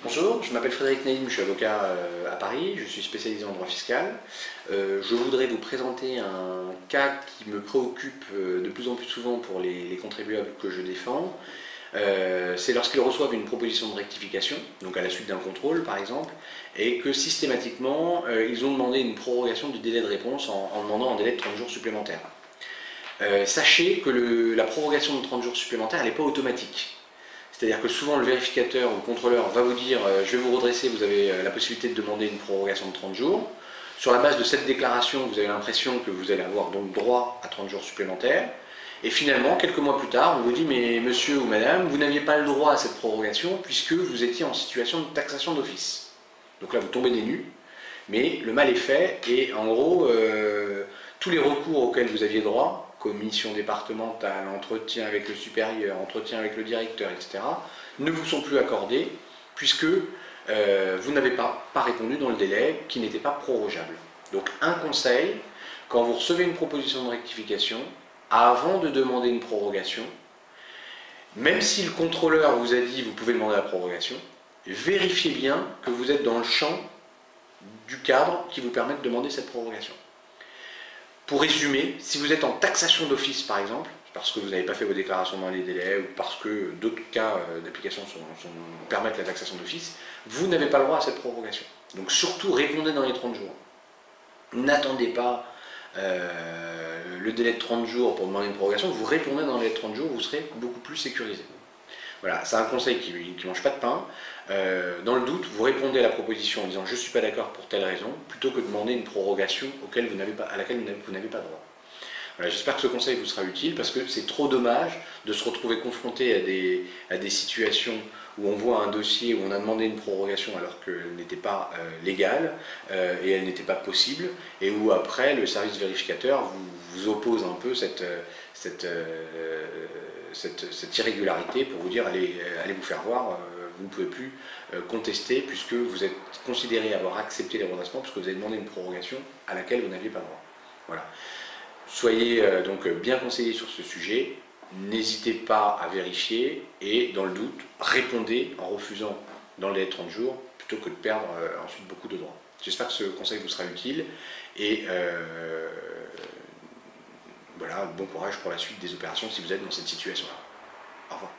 Bonjour, je m'appelle Frédéric Naïm, je suis avocat à Paris, je suis spécialisé en droit fiscal. Je voudrais vous présenter un cas qui me préoccupe de plus en plus souvent pour les contribuables que je défends. C'est lorsqu'ils reçoivent une proposition de rectification, donc à la suite d'un contrôle par exemple, et que systématiquement ils ont demandé une prorogation du délai de réponse en demandant un délai de 30 jours supplémentaires. Sachez que la prorogation de 30 jours supplémentaires n'est pas automatique. C'est-à-dire que souvent le vérificateur ou le contrôleur va vous dire je vais vous redresser, vous avez la possibilité de demander une prorogation de 30 jours. Sur la base de cette déclaration, vous avez l'impression que vous allez avoir donc droit à 30 jours supplémentaires. Et finalement, quelques mois plus tard, on vous dit mais monsieur ou madame, vous n'aviez pas le droit à cette prorogation puisque vous étiez en situation de taxation d'office. Donc là, vous tombez des nues, mais le mal est fait et en gros, tous les recours auxquels vous aviez droit, commission départementale, entretien avec le supérieur, entretien avec le directeur, etc., ne vous sont plus accordés puisque vous n'avez pas répondu dans le délai qui n'était pas prorogeable. Donc un conseil, quand vous recevez une proposition de rectification, avant de demander une prorogation, même si le contrôleur vous a dit vous pouvez demander la prorogation, vérifiez bien que vous êtes dans le champ du cadre qui vous permet de demander cette prorogation. Pour résumer, si vous êtes en taxation d'office par exemple, parce que vous n'avez pas fait vos déclarations dans les délais ou parce que d'autres cas d'application permettent la taxation d'office, vous n'avez pas le droit à cette prorogation. Donc surtout répondez dans les 30 jours. N'attendez pas le délai de 30 jours pour demander une prorogation, vous répondez dans les 30 jours, vous serez beaucoup plus sécurisé. Voilà, c'est un conseil qui ne mange pas de pain. Dans le doute, vous répondez à la proposition en disant je ne suis pas d'accord pour telle raison, plutôt que de demander une prorogation à laquelle vous n'avez pas droit. Voilà, j'espère que ce conseil vous sera utile parce que c'est trop dommage de se retrouver confronté à des situations où on voit un dossier où on a demandé une prorogation alors qu'elle n'était pas légale et elle n'était pas possible et où après le service vérificateur vous oppose un peu cette irrégularité pour vous dire allez vous faire voir, vous ne pouvez plus contester puisque vous êtes considéré avoir accepté les redressements puisque vous avez demandé une prorogation à laquelle vous n'aviez pas droit. Voilà. Soyez donc bien conseillés sur ce sujet, n'hésitez pas à vérifier et dans le doute, répondez en refusant dans le délai de 30 jours plutôt que de perdre ensuite beaucoup de droits. J'espère que ce conseil vous sera utile et voilà, bon courage pour la suite des opérations si vous êtes dans cette situation-là. Au revoir.